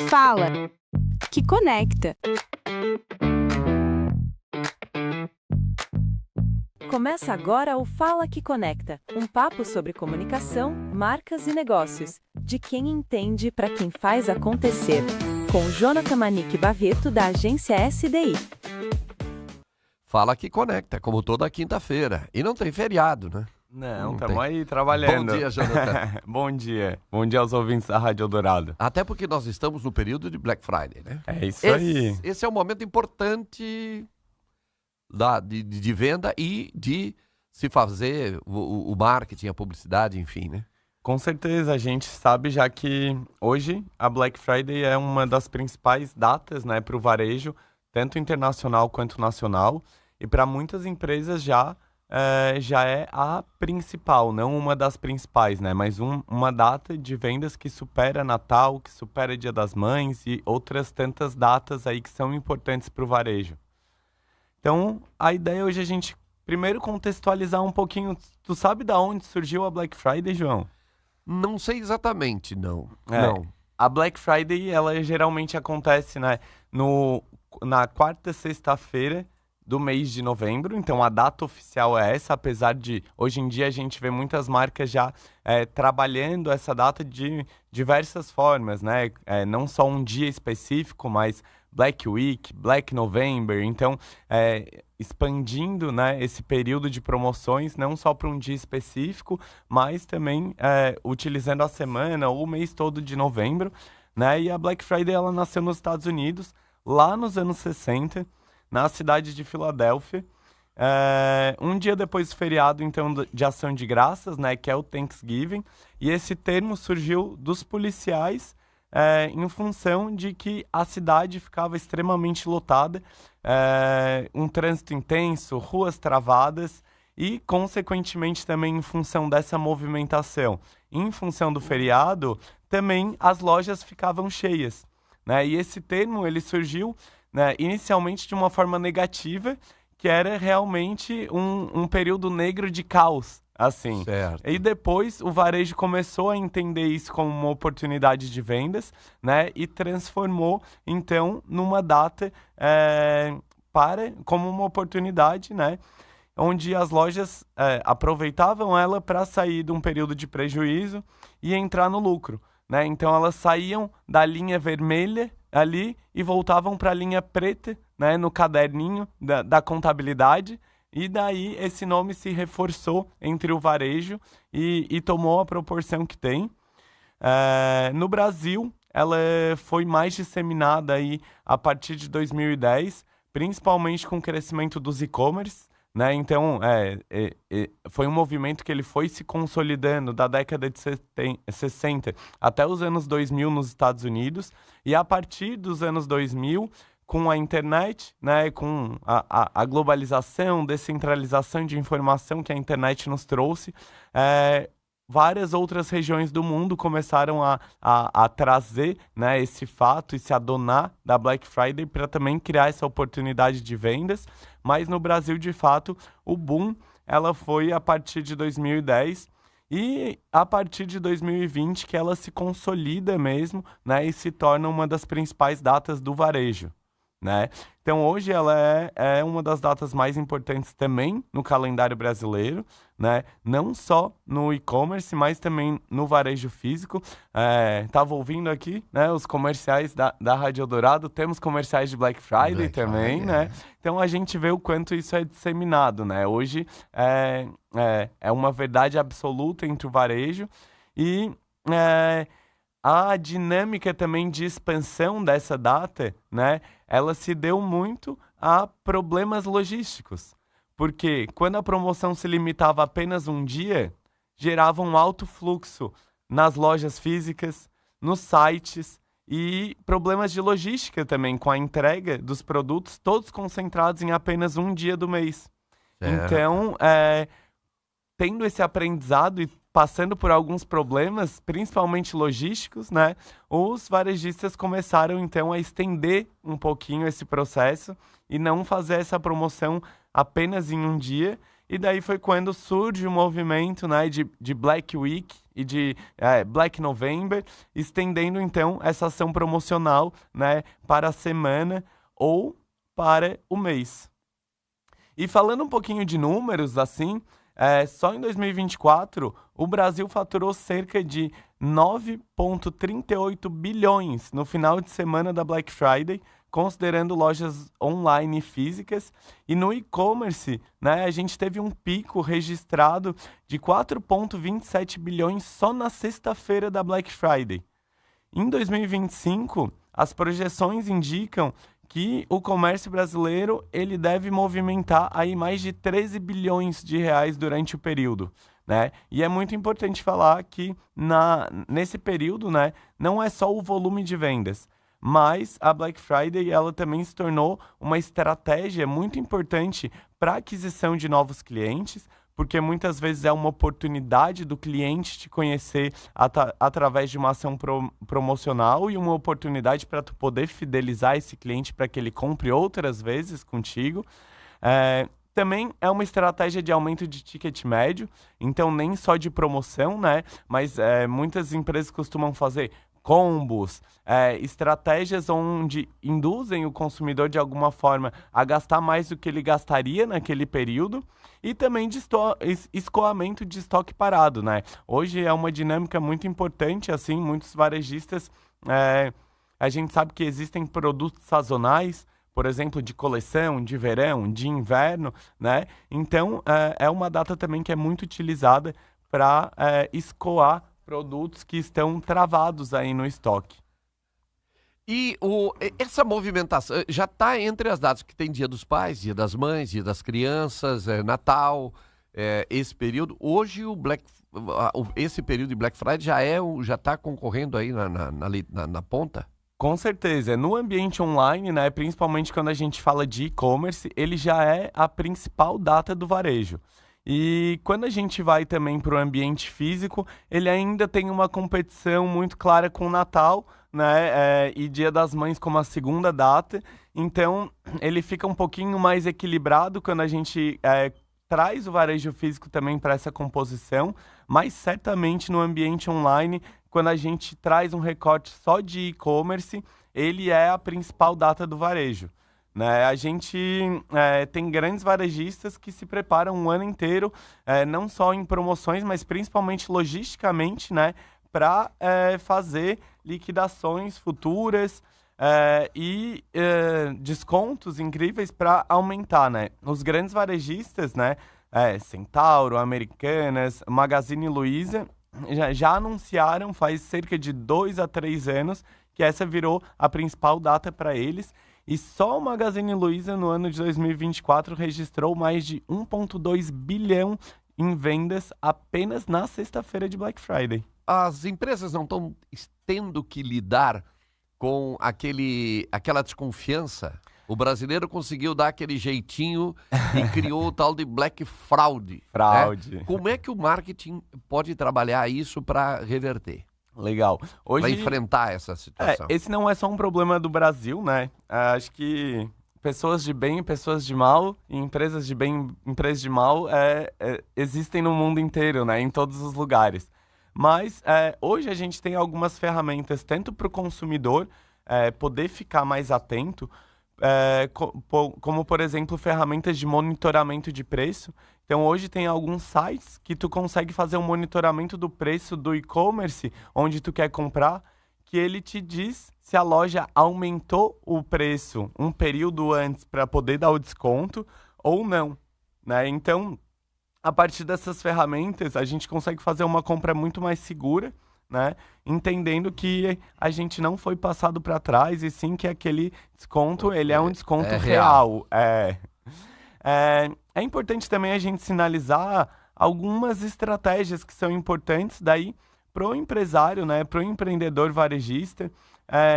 Fala, que conecta. Começa agora o Fala que Conecta, um papo sobre comunicação, marcas e negócios, de quem entende para quem faz acontecer. Com Jonathan Manique Baveto, da agência SDI. Fala que conecta, como toda quinta-feira. E não tem feriado, né? Não, estamos aí trabalhando. Bom dia, Jonathan. Bom dia. Bom dia aos ouvintes da Rádio Eldorado. Até porque nós estamos no período de Black Friday, né? É isso aí. Esse é um momento importante de venda e de se fazer o marketing, a publicidade, enfim, né? Com certeza, a gente sabe já que hoje a Black Friday é uma das principais datas, né, para o varejo, tanto internacional quanto nacional. E para muitas empresas já é a principal, não uma das principais, né? Mas uma data de vendas que supera Natal, que supera Dia das Mães e outras tantas datas aí que são importantes para o varejo. Então, a ideia hoje é a gente primeiro contextualizar um pouquinho. Tu sabe da onde surgiu a Black Friday, João? Não sei exatamente, não. Não. A Black Friday, ela geralmente acontece, né, na quarta sexta-feira do mês de novembro, então a data oficial é essa, apesar de hoje em dia a gente vê muitas marcas já trabalhando essa data de diversas formas, né? Não só um dia específico, mas Black Week, Black November, então expandindo, né, esse período de promoções, não só para um dia específico, mas também utilizando a semana ou o mês todo de novembro, né? E a Black Friday ela nasceu nos Estados Unidos, lá nos anos 60, na cidade de Filadélfia, um dia depois do feriado, então, de Ação de Graças, né, que é o Thanksgiving, e esse termo surgiu dos policiais em função de que a cidade ficava extremamente lotada, um trânsito intenso, ruas travadas, e, consequentemente, também em função dessa movimentação, em função do feriado, também as lojas ficavam cheias, né, e esse termo ele surgiu, né, inicialmente de uma forma negativa, que era realmente um período negro de caos, assim. Certo. E depois o varejo começou a entender isso como uma oportunidade de vendas, né, e transformou, então, numa data como uma oportunidade, né, onde as lojas aproveitavam ela para sair de um período de prejuízo e entrar no lucro, né? Então elas saíam da linha vermelha ali e voltavam para a linha preta, né, no caderninho da contabilidade, e daí esse nome se reforçou entre o varejo e tomou a proporção que tem. No Brasil, ela foi mais disseminada aí a partir de 2010, principalmente com o crescimento dos e-commerce, né? Então, foi um movimento que ele foi se consolidando da década de 60 até os anos 2000 nos Estados Unidos, e a partir dos anos 2000, com a internet, né, com a globalização, descentralização de informação que a internet nos trouxe, várias outras regiões do mundo começaram a trazer, né, esse fato e se adonar da Black Friday para também criar essa oportunidade de vendas. Mas no Brasil, de fato, o boom ela foi a partir de 2010 e a partir de 2020 que ela se consolida mesmo, né, e se torna uma das principais datas do varejo, né? Então hoje ela é uma das datas mais importantes também no calendário brasileiro, né? Não só no e-commerce, mas também no varejo físico. Tava ouvindo aqui, né, os comerciais da Rádio Eldorado, temos comerciais de Black Friday também, né? Então a gente vê o quanto isso é disseminado, né? Hoje é uma verdade absoluta entre o varejo e a dinâmica também de expansão dessa data, né, ela se deu muito a problemas logísticos. Porque quando a promoção se limitava a apenas um dia, gerava um alto fluxo nas lojas físicas, nos sites e problemas de logística também, com a entrega dos produtos, todos concentrados em apenas um dia do mês. Então, tendo esse aprendizado e passando por alguns problemas, principalmente logísticos, né, os varejistas começaram, então, a estender um pouquinho esse processo e não fazer essa promoção apenas em um dia E daí foi quando surge o movimento, né, de Black Week e de Black November, estendendo então essa ação promocional, né, para a semana ou para o mês. E falando um pouquinho de números, assim, só em 2024, o Brasil faturou cerca de 9,38 bilhões no final de semana da Black Friday, considerando lojas online e físicas. E no e-commerce, né, a gente teve um pico registrado de 4,27 bilhões só na sexta-feira da Black Friday. Em 2025, as projeções indicam que o comércio brasileiro ele deve movimentar aí mais de 13 bilhões de reais durante o período, né? E é muito importante falar que nesse período, né, não é só o volume de vendas, mas a Black Friday ela também se tornou uma estratégia muito importante para a aquisição de novos clientes, porque muitas vezes é uma oportunidade do cliente te conhecer através de uma ação promocional e uma oportunidade para tu poder fidelizar esse cliente para que ele compre outras vezes contigo. Também é uma estratégia de aumento de ticket médio, então nem só de promoção, né? Mas muitas empresas costumam fazer combos, estratégias onde induzem o consumidor de alguma forma a gastar mais do que ele gastaria naquele período, e também de escoamento de estoque parado, né? Hoje é uma dinâmica muito importante, assim, muitos varejistas, a gente sabe que existem produtos sazonais, por exemplo, de coleção, de verão, de inverno, né? Então, é uma data também que é muito utilizada para escoar produtos que estão travados aí no estoque. E essa movimentação já está entre as datas que tem Dia dos Pais, Dia das Mães, Dia das Crianças, Natal, esse período. Hoje esse período de Black Friday já está concorrendo aí na ponta? Com certeza. No ambiente online, né, principalmente quando a gente fala de e-commerce, ele já é a principal data do varejo. E quando a gente vai também para o ambiente físico, ele ainda tem uma competição muito clara com o Natal, né, e Dia das Mães como a segunda data. Então, ele fica um pouquinho mais equilibrado quando a gente traz o varejo físico também para essa composição, mas certamente no ambiente online, quando a gente traz um recorte só de e-commerce, ele é a principal data do varejo. Né? A gente tem grandes varejistas que se preparam um ano inteiro, não só em promoções, mas principalmente logisticamente, né, para fazer liquidações futuras e descontos incríveis para aumentar, né? Os grandes varejistas, né, Centauro, Americanas, Magazine Luiza, já anunciaram faz cerca de 2 a 3 anos que essa virou a principal data para eles. E só o Magazine Luiza, no ano de 2024, registrou mais de 1,2 bilhão em vendas apenas na sexta-feira de Black Friday. As empresas não estão tendo que lidar com aquela desconfiança? O brasileiro conseguiu dar aquele jeitinho e criou o tal de Black Fraud. Fraude. Né? Como é que o marketing pode trabalhar isso para reverter? Legal. Para enfrentar essa situação. Esse não é só um problema do Brasil, né? Acho que pessoas de bem e pessoas de mal, e empresas de bem e empresas de mal existem no mundo inteiro, né? Em todos os lugares. Mas hoje a gente tem algumas ferramentas, tanto para o consumidor poder ficar mais atento, como, por exemplo, ferramentas de monitoramento de preço. Então, hoje tem alguns sites que tu consegue fazer um monitoramento do preço do e-commerce, onde tu quer comprar, que ele te diz se a loja aumentou o preço um período antes para poder dar o desconto ou não, né? Então, a partir dessas ferramentas, a gente consegue fazer uma compra muito mais segura, né? Entendendo que a gente não foi passado para trás e sim que aquele desconto ele é um desconto real. É importante também a gente sinalizar algumas estratégias que são importantes daí pro empresário, né? Pro empreendedor varejista,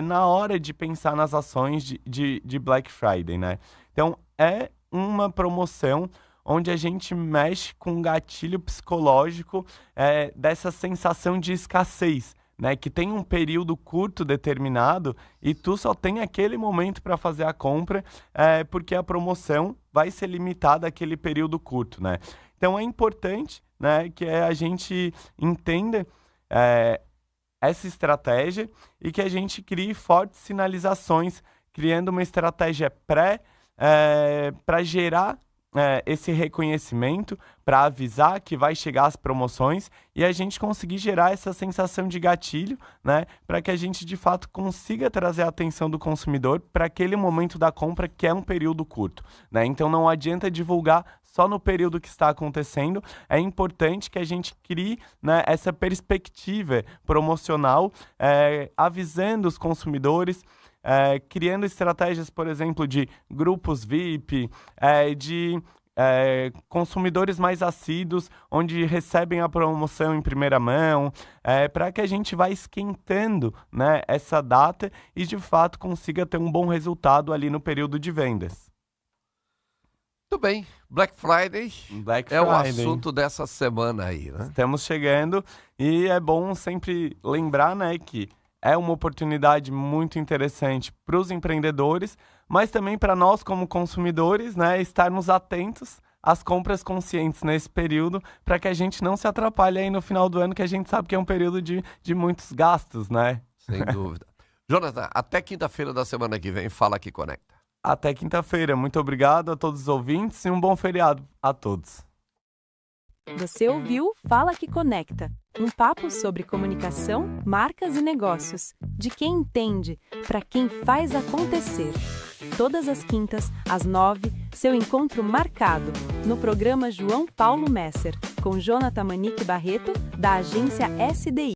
na hora de pensar nas ações de Black Friday, né? Então, é uma promoção onde a gente mexe com um gatilho psicológico dessa sensação de escassez, né, que tem um período curto determinado e tu só tem aquele momento para fazer a compra, porque a promoção vai ser limitada àquele período curto, né? Então é importante, né, que a gente entenda essa estratégia e que a gente crie fortes sinalizações, criando uma estratégia para gerar esse reconhecimento, para avisar que vai chegar as promoções e a gente conseguir gerar essa sensação de gatilho, né, para que a gente de fato consiga trazer a atenção do consumidor para aquele momento da compra que é um período curto, né? Então não adianta divulgar só no período que está acontecendo, é importante que a gente crie, né, essa perspectiva promocional, avisando os consumidores, criando estratégias, por exemplo, de grupos VIP, de consumidores mais assíduos, onde recebem a promoção em primeira mão, para que a gente vá esquentando, né, essa data e, de fato, consiga ter um bom resultado ali no período de vendas. Muito bem. Black Friday é o assunto dessa semana aí, né? Estamos chegando e é bom sempre lembrar, né, que é uma oportunidade muito interessante para os empreendedores, mas também para nós como consumidores, né, estarmos atentos às compras conscientes nesse período, para que a gente não se atrapalhe aí no final do ano, que a gente sabe que é um período de muitos gastos, né? Sem dúvida. Jonathan, até quinta-feira da semana que vem, Fala Que Conecta. Até quinta-feira. Muito obrigado a todos os ouvintes e um bom feriado a todos. Você ouviu Fala Que Conecta, um papo sobre comunicação, marcas e negócios, de quem entende, para quem faz acontecer. Todas as quintas, às 9h, seu encontro marcado, no programa João Paulo Messer, com Jonathan Manique Barreto, da agência SDI.